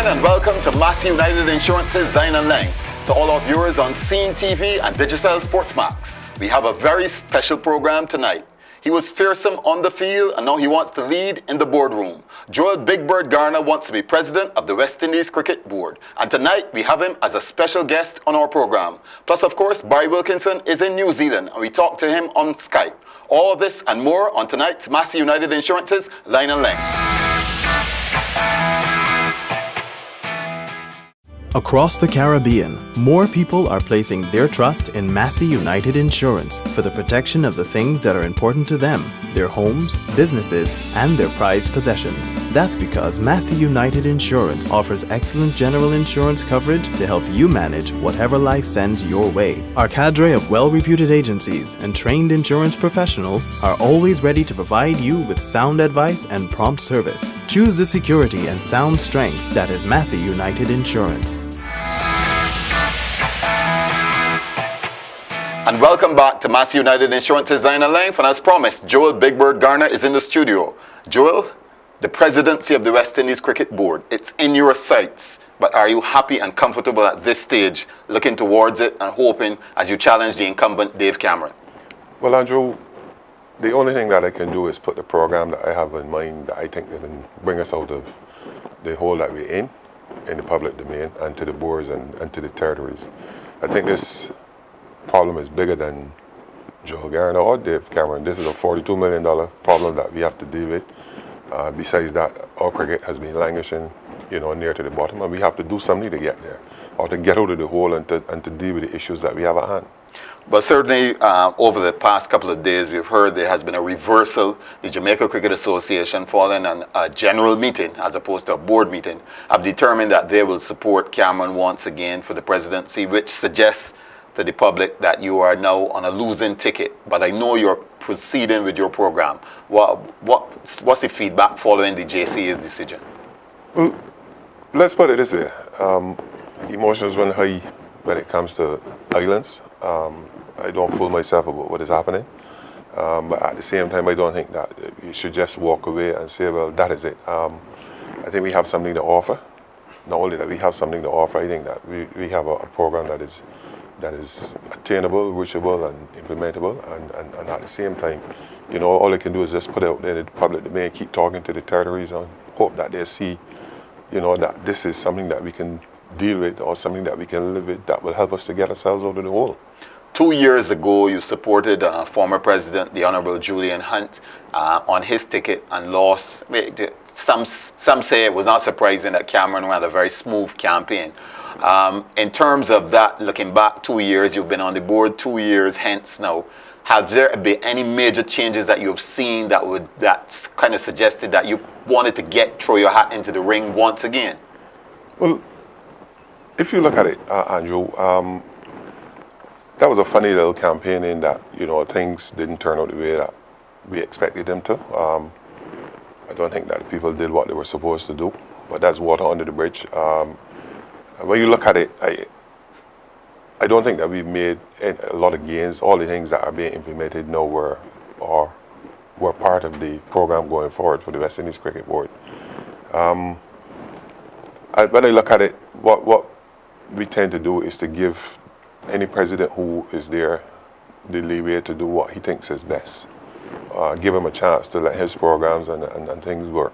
and welcome to Massey United Insurance's Dine and Lang. To all our viewers on Scene TV and Digital Sportsmax, we have a very special program tonight. He was fearsome on the field and now he wants to lead in the boardroom. Joel Big Bird Garner wants to be president of the West Indies Cricket Board. And tonight we have him as a special guest on our program. Plus, of course, Barry Wilkinson is in New Zealand and we talked to him on Skype. All of this and more on tonight's Massey United Insurance's Line and Length. Across the Caribbean, more people are placing their trust in Massey United Insurance for the protection of the things that are important to them, their homes, businesses, and their prized possessions. That's because Massey United Insurance offers excellent general insurance coverage to help you manage whatever life sends your way. Our cadre of well-reputed agencies and trained insurance professionals are always ready to provide you with sound advice and prompt service. Choose the security and sound strength that is Massey United Insurance. And welcome back to Massey United Insurance's Line and Length. And as promised, Joel Big Bird Garner is in the studio. Joel, the presidency of the West Indies Cricket Board, it's in your sights. But are you happy and comfortable at this stage, looking towards it and hoping as you challenge the incumbent Dave Cameron? Well, Andrew, the only thing that I can do is put the program that I have in mind that I think that can bring us out of the hole that we're in the public domain, and to the boards and to the territories. I think this problem is bigger than Joel Garner or Dave Cameron. This is a $42 million problem that we have to deal with. Besides that, our cricket has been languishing, near to the bottom, and we have to do something to get there, or to get out of the hole and to deal with the issues that we have at hand. But certainly, over the past couple of days, we've heard there has been a reversal. The Jamaica Cricket Association, following on a general meeting as opposed to a board meeting, have determined that they will support Cameron once again for the presidency, which suggests to the public that you are now on a losing ticket. But I know you're proceeding with your program. What's the feedback following the JCA's decision? Well, let's put it this way. Emotions run high when it comes to islands. I don't fool myself about what is happening. But at the same time, I don't think that you should just walk away and say, well, that is it. I think we have something to offer. Not only that we have something to offer, I think that we have a program that is attainable, reachable, and implementable. And at the same time, all I can do is just put it out there in the public domain, keep talking to the territories, and hope that they see, that this is something that we can deal with, or something that we can live with, that will help us to get ourselves out of the hole. 2 years ago, you supported former President, the Honorable Julian Hunt, on his ticket and lost. Some say it was not surprising that Cameron ran a very smooth campaign. In terms of that, looking back 2 years, you've been on the board 2 years hence now. Has there been any major changes that you've seen that kind of suggested that you wanted to throw your hat into the ring once again? Well, if you look at it, Andrew, that was a funny little campaign in that, things didn't turn out the way that we expected them to. I don't think that people did what they were supposed to do, but that's water under the bridge. When you look at it, I don't think that we've made a lot of gains. All the things that are being implemented now were part of the program going forward for the West Indies Cricket Board. When I look at it, what we tend to do is to give any president who is there the leeway to do what he thinks is best. Give him a chance to let his programs and things work.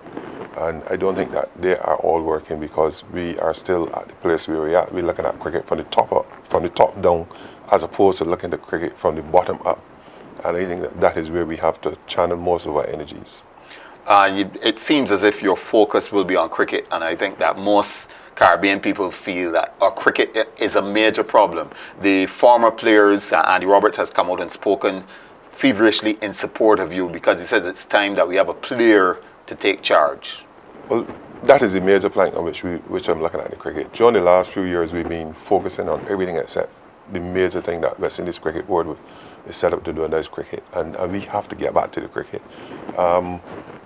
And I don't think that they are all working, because we are still at the place where we are. We're looking at cricket from the top up, from the top down, as opposed to looking at cricket from the bottom up. And I think that is where we have to channel most of our energies. It seems as if your focus will be on cricket, and I think that most Caribbean people feel that our cricket is a major problem. The former players, Andy Roberts has come out and spoken feverishly in support of you, because he says it's time that we have a player to take charge. Well, that is the major plank on which I'm looking at the cricket. During the last few years, we've been focusing on everything except the major thing that West Indies Cricket Board is set up to do, and that is cricket. And we have to get back to the cricket.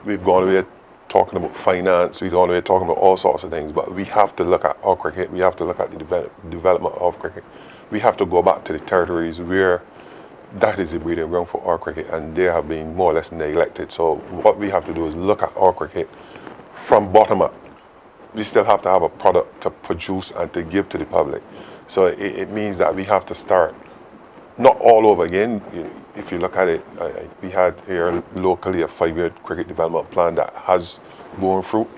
We've gone away talking about finance, we've gone away talking about all sorts of things, but we have to look at our cricket, we have to look at the development of cricket. We have to go back to the territories where that is the breeding ground for our cricket, and they have been more or less neglected. So what we have to do is look at our cricket from bottom up. we still have to have a product to produce and to give to the public. So it means that we have to start not all over again. If you look at it, we had here locally a 5-year cricket development plan that has borne fruit.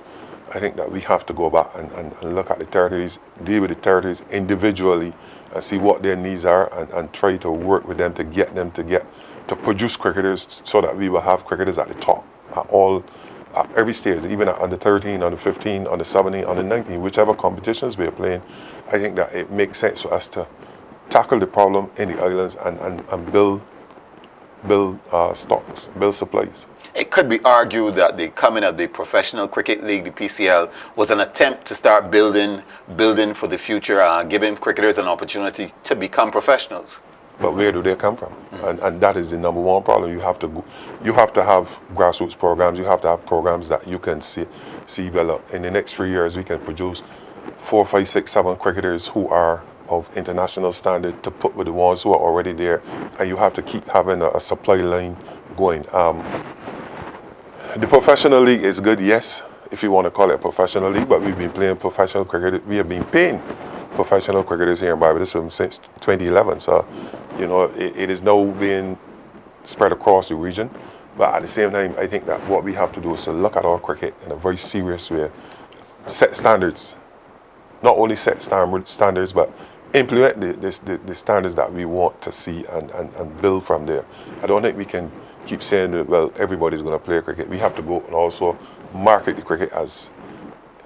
I think that we have to go back and look at the territories, deal with the territories individually and see what their needs are and try to work with them to produce cricketers so that we will have cricketers at the top at every stage, even at under 13, under 15, under 17, under 19, whichever competitions we are playing. I think that it makes sense for us to tackle the problem in the islands and build stocks, build supplies. It could be argued that the coming of the Professional Cricket League, the PCL, was an attempt to start building for the future, giving cricketers an opportunity to become professionals. But where do they come from? And that is the number one problem. You have to have grassroots programs. You have to have programs that you can see develop. In the next 3 years, we can produce 4, 5, 6, 7 cricketers who are of international standard to put with the ones who are already there. And you have to keep having a supply line going. The professional league is good, yes, if you want to call it a professional league, but we've been playing professional cricket. We have been paying professional cricketers here in Barbados since 2011. So, it is now being spread across the region. But at the same time, I think that what we have to do is to look at our cricket in a very serious way, set standards, not only set standards, but implement the standards that we want to see and build from there. I don't think we can keep saying that, well, everybody's going to play cricket. We have to go and also market the cricket as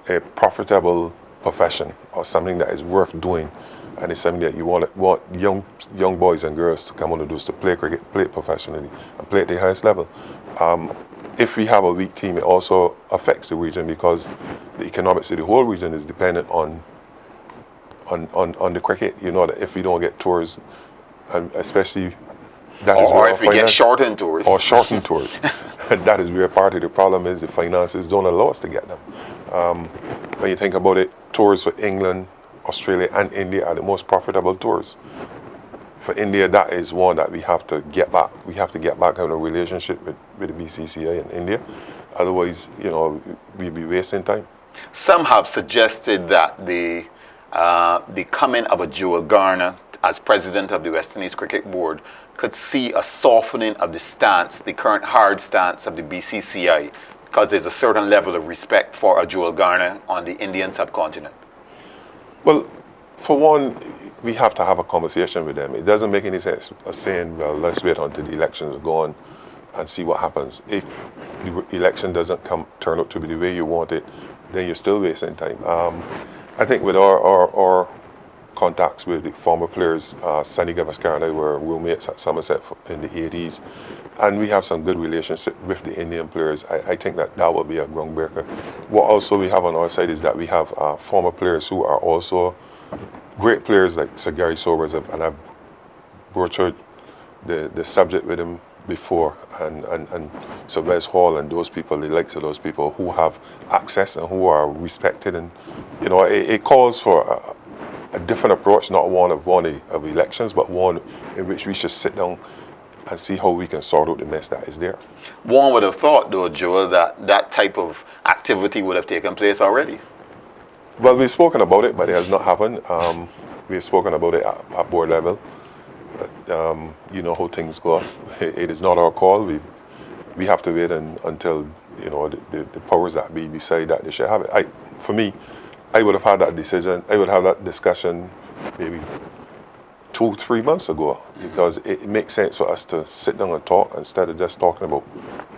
a profitable profession or something that is worth doing, and it's something that you want young boys and girls to come on to do, is to play cricket, play it professionally, and play at the highest level. If we have a weak team, it also affects the region because the economics of the whole region is dependent on the cricket. That if we don't get tours, and especially that is or if we get shortened tours. Or shortened tours. That is where part of the problem is. The finances don't allow us to get them. When you think about it, tours for England, Australia, and India are the most profitable tours. For India, that is one that we have to get back. We have to get back in a relationship with the BCCI in India. Otherwise, we'll be wasting time. Some have suggested that the coming of a Joel Garner as president of the West Indies Cricket Board could see a softening of the stance, the current hard stance of the BCCI, because there's a certain level of respect for a Joel Garner on the Indian subcontinent. Well, for one, we have to have a conversation with them. It doesn't make any sense saying, well, let's wait until the elections are gone and see what happens. If the election doesn't turn out to be the way you want it, then you're still wasting time. I think with our contacts with the former players, Sunny Gavaskar and I were roommates at Somerset in the 80s, and we have some good relationship with the Indian players. I think that will be a groundbreaker. What also we have on our side is that we have former players who are also great players, like Sir Gary Sobers, and I've broached the subject with him before, and Sir Wes Hall and those people, the likes of those people who have access and who are respected, and it calls for a different approach, not one of elections, but one in which we should sit down and see how we can sort out the mess that is there. One would have thought, though, Joel, that type of activity would have taken place already. Well, we've spoken about it, but it has not happened. We've spoken about it at board level. You know how things go. It is not our call. We have to wait until the powers that be decide that they should have it. For me, I would have had that decision. I would have that discussion maybe 2-3 months ago, because it makes sense for us to sit down and talk instead of just talking about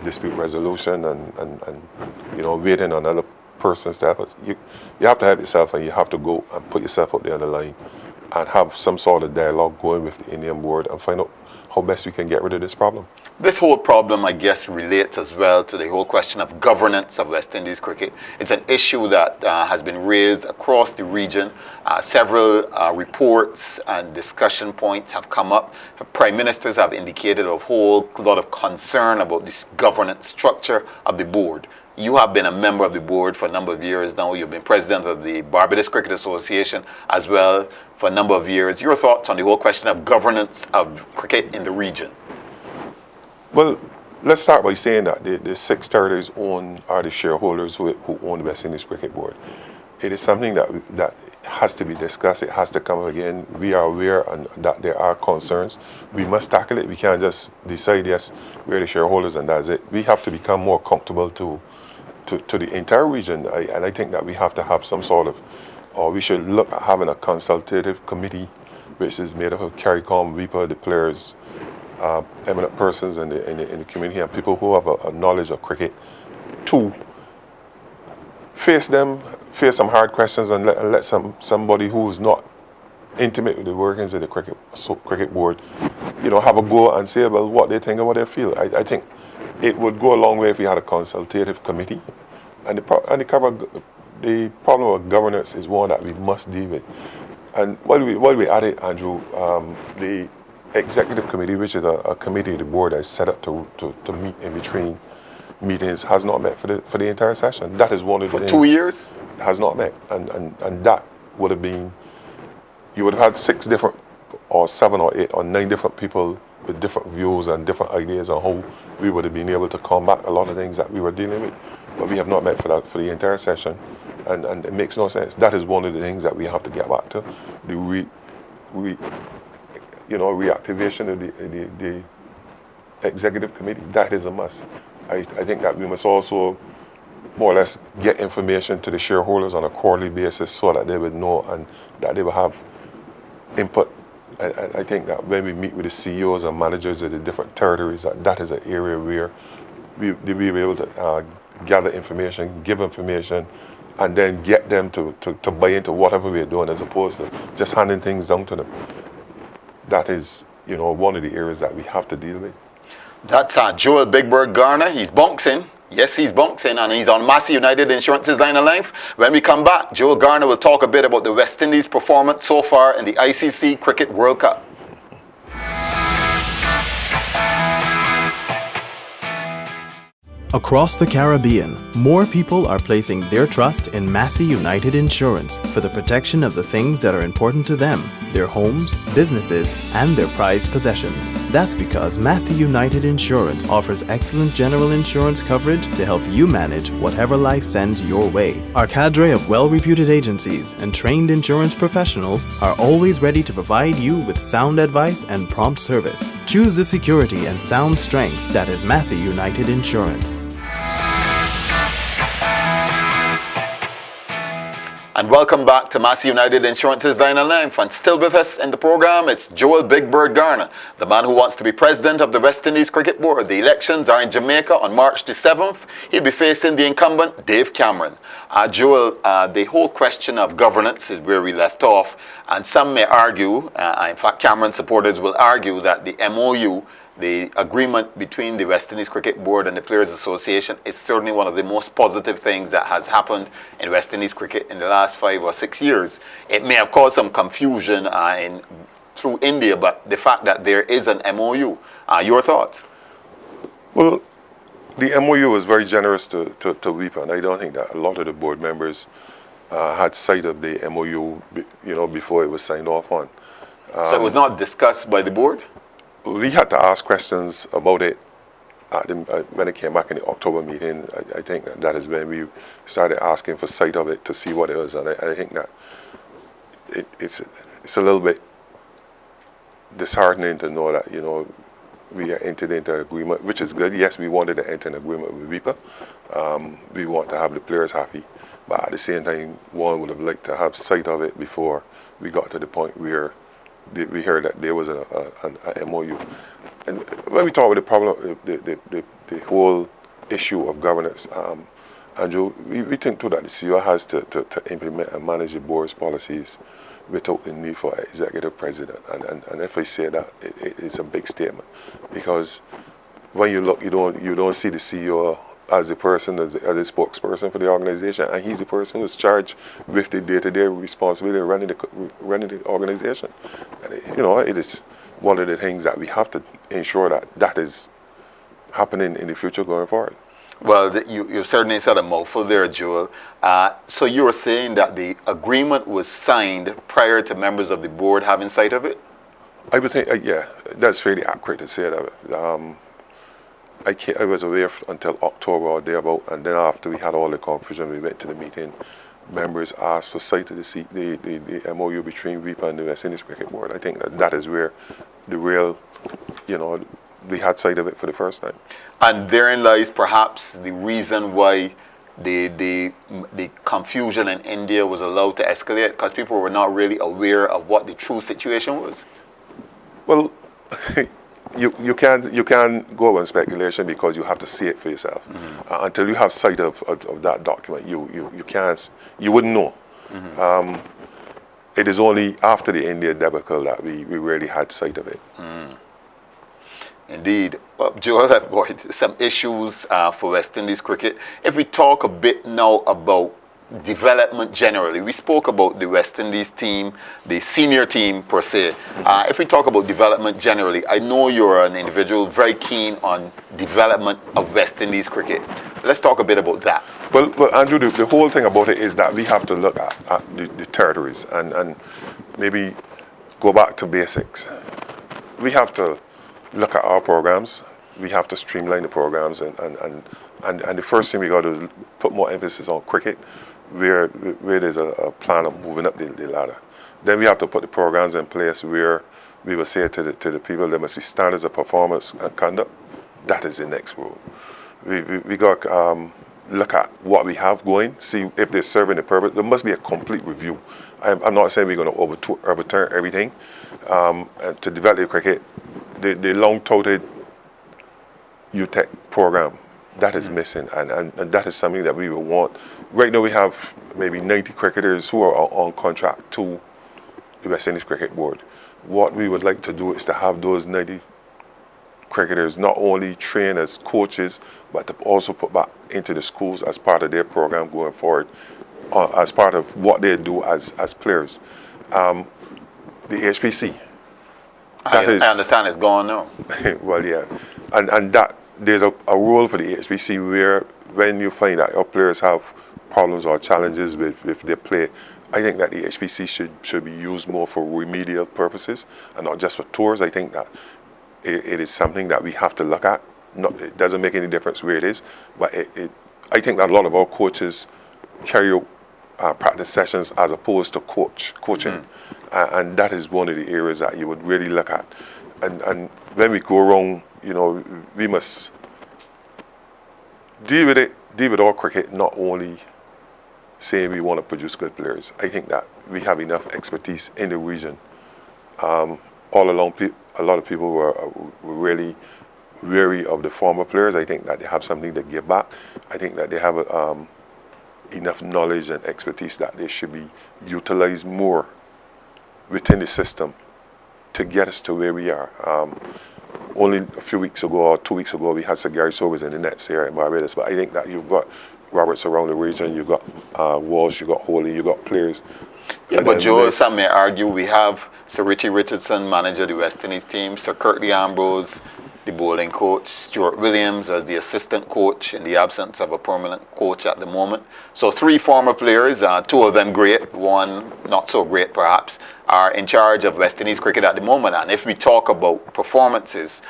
dispute resolution and waiting on other person's step. You have to help yourself, and you have to go and put yourself out there on the line and have some sort of dialogue going with the Indian board and find out how best we can get rid of this problem. This whole problem, I guess, relates as well to the whole question of governance of West Indies cricket. It's an issue that has been raised across the region. Several reports and discussion points have come up. Prime ministers have indicated a whole lot of concern about this governance structure of the board. You have been a member of the board for a number of years now. You've been president of the Barbados Cricket Association as well for a number of years. Your thoughts on the whole question of governance of cricket in the region? Well, let's start by saying that the 6 territories are the shareholders who own the West Indies Cricket Board. it is something that has to be discussed. It has to come up again. We are aware and that there are concerns. We must tackle it. We can't just decide, yes, we're the shareholders and that's it. We have to become more comfortable to the entire region. And I think that we have to have some sort of, or we should look at having a consultative committee which is made up of CARICOM, WIPA, the players, eminent persons in the community and people who have a knowledge of cricket to face some hard questions and let somebody who is not intimate with the workings of the cricket board, have a go and say about what they think and what they feel. I think it would go a long way if we had a consultative committee. And the problem of governance is one that we must deal with. And while we at it, Andrew, the executive committee, which is a committee of the board that is set up to meet in between meetings, has not met for the entire session. That is one of the things. For 2 years? Has not met. And that would have been, you would have had 6 different, or 7 or 8 or 9 different people with different views and different ideas on how we would have been able to combat a lot of things that we were dealing with. But we have not met for the entire session. And it makes no sense. That is one of the things that we have to get back to. The reactivation of the executive committee. That is a must. I think that we must also more or less get information to the shareholders on a quarterly basis so that they would know and that they will have input. And I think that when we meet with the CEOs and managers of the different territories, that is an area where we'll be able to gather information, give information, and then get them to buy into whatever we're doing as opposed to just handing things down to them. That is, one of the areas that we have to deal with. That's Joel Big Bird Garner. He's bouncing. Yes, he's bouncing, and he's on Massey United Insurance's Line of Life. When we come back, Joel Garner will talk a bit about the West Indies' performance so far in the ICC Cricket World Cup. Across the Caribbean, more people are placing their trust in Massey United Insurance for the protection of the things that are important to them, their homes, businesses, and their prized possessions. That's because Massey United Insurance offers excellent general insurance coverage to help you manage whatever life sends your way. Our cadre of well-reputed agencies and trained insurance professionals are always ready to provide you with sound advice and prompt service. Choose the security and sound strength that is Massey United Insurance. And welcome back to Massey United Insurance's Line of Life. And still with us in the program is Joel Big Bird Garner, the man who wants to be president of the West Indies Cricket Board. The elections are in Jamaica on March the 7th. He'll be facing the incumbent, Dave Cameron. Joel, the whole question of governance is where we left off. And some may argue, in fact Cameron supporters will argue, that the MOU, the agreement between the West Indies Cricket Board and the Players Association, is certainly one of the most positive things that has happened in West Indies cricket in the last 5 or 6 years. It may have caused some confusion through India, but the fact that there is an MOU, your thoughts? Well, the MOU was very generous to WIPA, and I don't think that a lot of the board members had sight of the MOU, before it was signed off on. So it was not discussed by the board? We had to ask questions about it when it came back in the October meeting. I think that is when we started asking for sight of it to see what it was, and I think that it's a little bit disheartening to know that we are entered into an agreement, which is good. Yes, we wanted to enter an agreement with WIPA. We want to have the players happy, but at the same time, one would have liked to have sight of it before we got to the point where we heard that there was an MOU. And when we talk about the problem, the whole issue of governance, Andrew, we think too that the CEO has to implement and manage the board's policies without the need for an executive president. And if I say that, it's a big statement, because when you look, you don't see the CEO as the person, as the spokesperson for the organization, and he's the person who's charged with the day-to-day responsibility of running the organization. And it is one of the things that we have to ensure that is happening in the future going forward. Well, you certainly said a mouthful there, Joel. So you were saying that the agreement was signed prior to members of the board having sight of it? I would think, yeah, that's fairly accurate to say that. I was aware until October or thereabout, and then after we had all the confusion, we went to the meeting members asked for sight of the MOU between WIPA and the West Indies Cricket Board. I think that is where the real, we had sight of it for the first time. And therein lies perhaps the reason why the confusion in India was allowed to escalate, because people were not really aware of what the true situation was. Well, you can't go on speculation because you have to see it for yourself. Until you have sight of that document, you wouldn't know. It is only after the India debacle that we really had sight of it. Indeed. Joel, boy, some issues for West Indies cricket. If we talk a bit now about development generally, we spoke about the West Indies team, the senior team per se. If we talk about development generally, I know you're an individual very keen on development of West Indies cricket. Let's talk a bit about that. Well, Andrew, the whole thing about it is that we have to look at the territories and maybe go back to basics. We have to look at our programs. We have to streamline the programs, and the first thing we got to do is put more emphasis on cricket, where there's a plan of moving up the ladder. Then we have to put the programs in place where we will say to the people there must be standards of performance and conduct. That is the next rule. We got to look at what we have going, see if they're serving the purpose. There must be a complete review. I'm not saying we're going to overturn everything. And to develop the cricket, the long-touted UTEC program, that is missing, and that is something that we will want. Right now we have maybe 90 cricketers who are on contract to the West Indies Cricket Board. What we would like to do is to have those 90 cricketers not only train as coaches, but to also put back into the schools as part of their program going forward, as part of what they do as players. The HPC. I understand it's gone now. Well, yeah. And that there's a role for the HPC where when you find that your players have problems or challenges with their play, I think that the HPC should be used more for remedial purposes and not just for tours. I think that it is something that we have to look at. It doesn't make any difference where it is, but I think that a lot of our coaches carry out practice sessions as opposed to coaching. And that is one of the areas that you would really look at. And when we go wrong, we must deal with our cricket, not only saying we want to produce good players. I think that we have enough expertise in the region. All along, a lot of people were really weary of the former players. I think that they have something to give back. I think that they have enough knowledge and expertise that they should be utilized more within the system to get us to where we are. Only a few weeks ago or 2 weeks ago, we had Sir Gary Sobers in the nets here in Barbados. But I think that you've got Roberts around the region, you've got Walsh, you've got Holy, you've got players. Yeah, but Joe, some may argue we have Sir Richie Richardson, manager of the West Indies team, Sir Curtly Ambrose, the bowling coach, Stuart Williams as the assistant coach in the absence of a permanent coach at the moment. So 3 former players, 2 of them great, 1 not so great perhaps, are in charge of West Indies cricket at the moment. And if we talk about performances,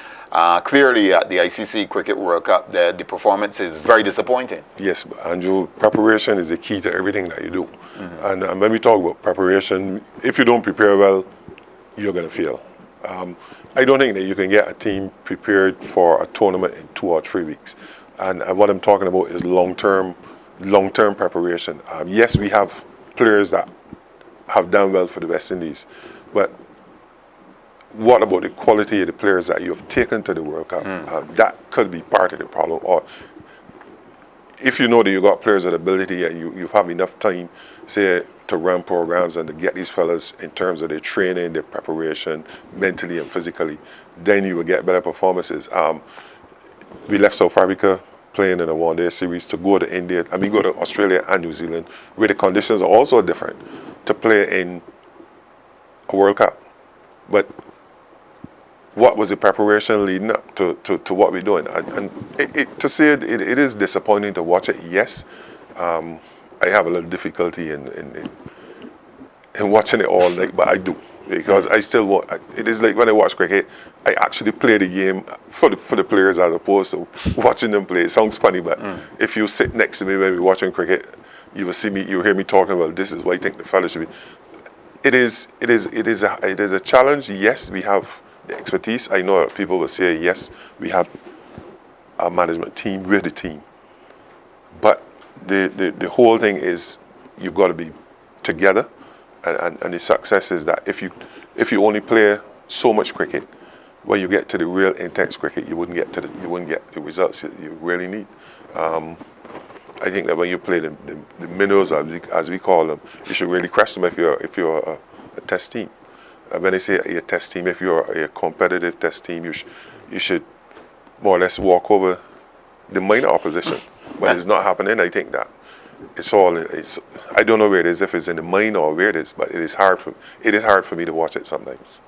clearly at the ICC Cricket World Cup, the performance is very disappointing. Yes, Andrew, preparation is the key to everything that you do. And when we talk about preparation, if you don't prepare well, you're going to fail. I don't think that you can get a team prepared for a tournament in 2 or 3 weeks. And what I'm talking about is long-term preparation. Yes, we have players that have done well for the West Indies, but what about the quality of the players that you have taken to the World Cup? That could be part of the problem. Or if you know that you got players with ability and you have enough time, say, to run programs and to get these fellas in terms of their training, their preparation, mentally and physically, then you will get better performances. We left South Africa playing in a one-day series to go to India, go to Australia and New Zealand, where the conditions are also different, to play in a World Cup. But what was the preparation leading up to what we're doing? And to say it is disappointing to watch it, yes. I have a little difficulty in watching it all night, but I do, because I still want. It is like when I watch cricket, I actually play the game for the players as opposed to watching them play. It sounds funny, but if you sit next to me when we're watching cricket, you will see me, you will hear me talking about this is what I think the fellow should be. It is a challenge. Yes, we have the expertise. I know people will say yes, we have a management team, we're the team. But the whole thing is you've got to be together, and the success is that if you only play so much cricket, when you get to the real intense cricket, you wouldn't get the results you really need. I think that when you play the minnows, as we call them, you should really crush them if you're a test team. When they say a test team, if you're a competitive test team, you should more or less walk over the minor opposition. When it's not happening, I think that it's I don't know where it is, if it's in the mind or where it is, but it is hard for me to watch it sometimes.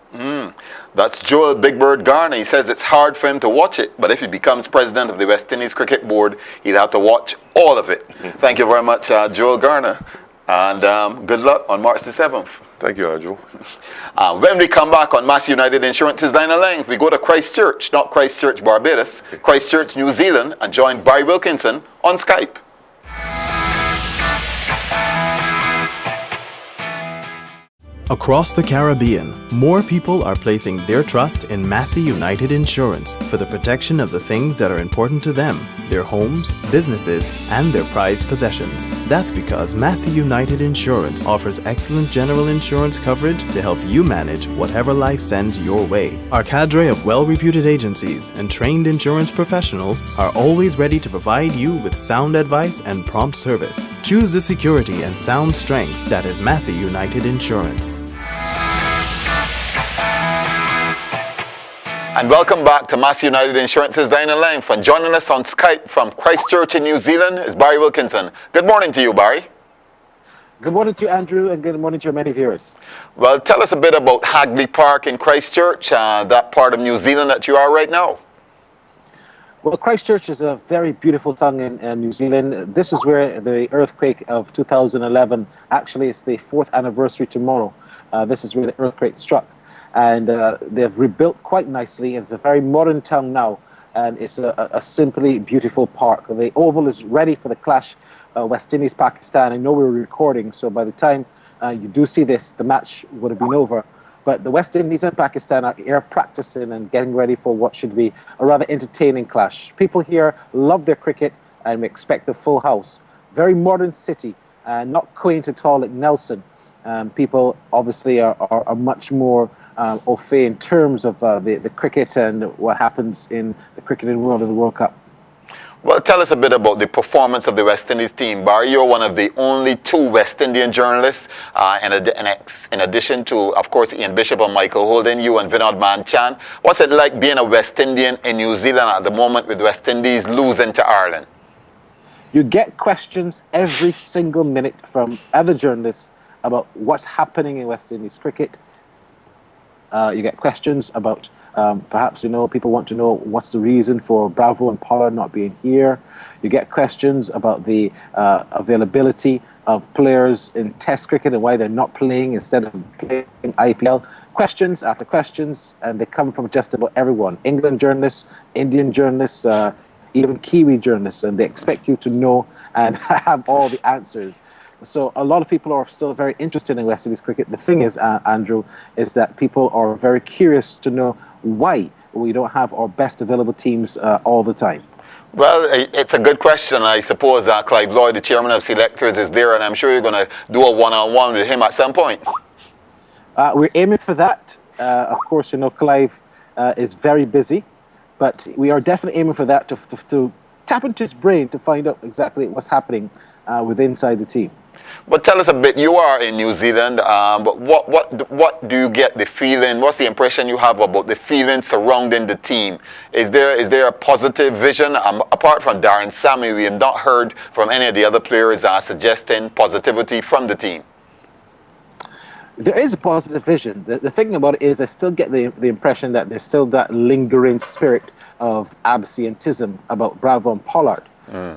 That's Joel Big Bird Garner. He says it's hard for him to watch it, but if he becomes president of the West Indies Cricket Board, he'll have to watch all of it. Thank you very much, Joel Garner, and good luck on March the 7th. Thank you, Andrew. When we come back on Massey United Insurance's Line of Length, we go to Christchurch, not Christchurch, Barbados, Christchurch, New Zealand, and join Barry Wilkinson on Skype. Across the Caribbean, more people are placing their trust in Massey United Insurance for the protection of the things that are important to them, their homes, businesses, and their prized possessions. That's because Massey United Insurance offers excellent general insurance coverage to help you manage whatever life sends your way. Our cadre of well-reputed agencies and trained insurance professionals are always ready to provide you with sound advice and prompt service. Choose the security and sound strength that is Massey United Insurance. And welcome back to Massey United Insurance's Line of Length. And joining us on Skype from Christchurch in New Zealand is Barry Wilkinson. Good morning to you, Barry. Good morning to you, Andrew, and good morning to your many viewers. Well, tell us a bit about Hagley Park in Christchurch, that part of New Zealand that you are right now. Well, Christchurch is a very beautiful town in New Zealand. This is where the earthquake of 2011, actually it's the 4th anniversary tomorrow. This is where the earthquake struck. And they've rebuilt quite nicely. It's a very modern town now, and it's a simply beautiful park. The Oval is ready for the clash, West Indies, Pakistan. I know we're recording, so by the time you do see this, the match would have been over. But the West Indies and Pakistan are here practicing and getting ready for what should be a rather entertaining clash. People here love their cricket, and we expect a full house. Very modern city, not quaint at all like Nelson. People obviously are much more au fait in terms of the cricket and what happens in the cricketing world of the World Cup. Well, tell us a bit about the performance of the West Indies team. Barry, you're one of the only 2 West Indian journalists, in addition to, of course, Ian Bishop and Michael Holden, you and Vinod Manchan. What's it like being a West Indian in New Zealand at the moment with West Indies losing to Ireland? You get questions every single minute from other journalists about what's happening in West Indies cricket. You get questions about perhaps, people want to know what's the reason for Bravo and Pollard not being here. You get questions about the availability of players in Test cricket and why they're not playing instead of playing IPL. Questions after questions, and they come from just about everyone. England journalists, Indian journalists, even Kiwi journalists, and they expect you to know and have all the answers. So a lot of people are still very interested in West Indies cricket. The thing is, Andrew, is that people are very curious to know why we don't have our best available teams all the time. Well, it's a good question. I suppose Clive Lloyd, the chairman of selectors, is there, and I'm sure you're going to do a one-on-one with him at some point. We're aiming for that. Of course, Clive is very busy, but we are definitely aiming for that to tap into his brain to find out exactly what's happening inside the team. But tell us a bit, you are in New Zealand, but what do you get the feeling, what's the impression you have about the feeling surrounding the team? Is there a positive vision? Apart from Darren Sammy, we have not heard from any of the other players suggesting positivity from the team. There is a positive vision. The thing about it is I still get the impression that there's still that lingering spirit of absenteeism about Bravo and Pollard.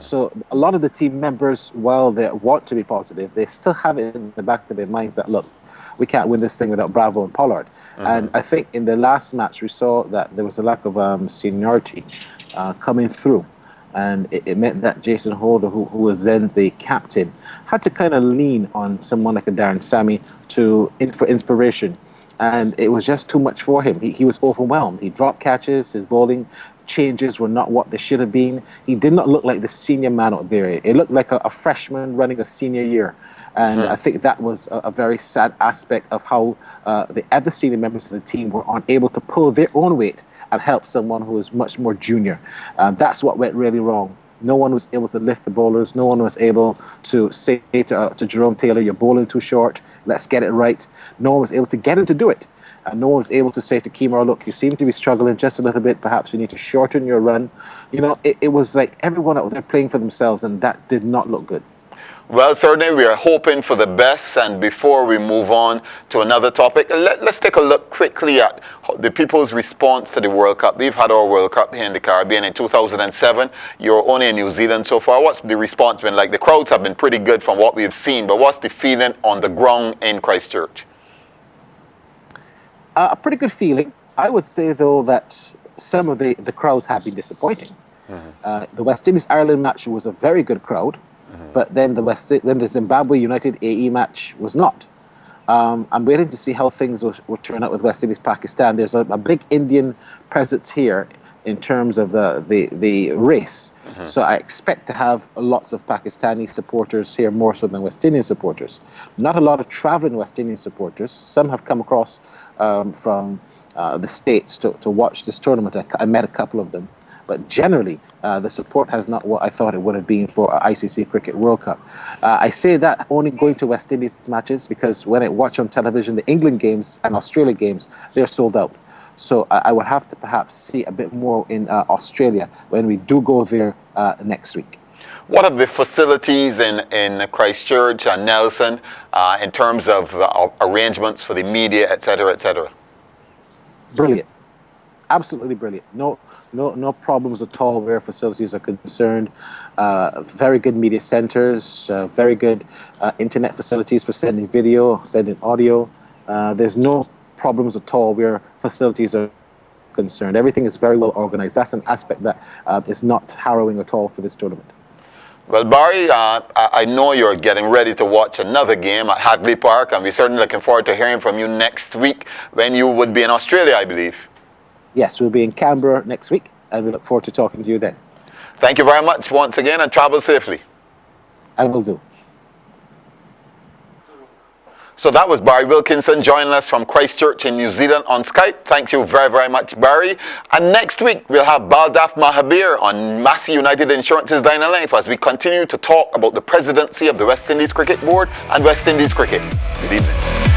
So a lot of the team members, while they want to be positive, they still have it in the back of their minds that, look, we can't win this thing without Bravo and Pollard. And I think in the last match we saw that there was a lack of seniority coming through. And it meant that Jason Holder, who was then the captain, had to kind of lean on someone like a Darren Sammy for inspiration. And it was just too much for him. He was overwhelmed. He dropped catches. His bowling changes were not what they should have been. He did not look like the senior man out there. It looked like a freshman running a senior year. And I think that was a very sad aspect of how the other senior members of the team were unable to pull their own weight and help someone who was much more junior. That's what went really wrong. No one was able to lift the bowlers. No one was able to say to Jerome Taylor, you're bowling too short. Let's get it right. No one was able to get him to do it. And no one was able to say to Kemar, look, you seem to be struggling just a little bit. Perhaps you need to shorten your run. You know, it was like everyone out there playing for themselves, and that did not look good. Well, certainly we are hoping for the best. And before we move on to another topic, let's take a look quickly at the people's response to the World Cup. We've had our World Cup here in the Caribbean in 2007. You're only in New Zealand so far. What's the response been like? The crowds have been pretty good from what we've seen, but what's the feeling on the ground in Christchurch? A pretty good feeling. I would say, though, that some of the crowds have been disappointing. The West Indies-Ireland match was a very good crowd. But then the Zimbabwe United AE match was not. I'm waiting to see how things will turn out with West Indies Pakistan. There's a big Indian presence here in terms of the race. So I expect to have lots of Pakistani supporters here, more so than West Indian supporters. Not a lot of traveling West Indian supporters. Some have come across from the States to watch this tournament. I met a couple of them. But generally, the support has not what I thought it would have been for ICC Cricket World Cup. I say that only going to West Indies matches because when I watch on television the England games and Australia games, they're sold out. So I would have to perhaps see a bit more in Australia when we do go there next week. What are the facilities in Christchurch and Nelson in terms of arrangements for the media, et cetera, et cetera? Brilliant. Absolutely brilliant. No problems at all where facilities are concerned. Very good media centers, very good internet facilities for sending video, sending audio. There's no problems at all where facilities are concerned. Everything is very well organized. That's an aspect that is not harrowing at all for this tournament. Well, Barry, I know you're getting ready to watch another game at Hagley Park, and we're certainly looking forward to hearing from you next week when you would be in Australia, I believe. Yes, we'll be in Canberra next week, and we look forward to talking to you then. Thank you very much once again, and travel safely. I will do. So that was Barry Wilkinson joining us from Christchurch in New Zealand on Skype. Thank you very, very much, Barry. And next week, we'll have Baldaf Mahabir on Massey United Insurance's Dine and Life as we continue to talk about the presidency of the West Indies Cricket Board and West Indies cricket. Good evening.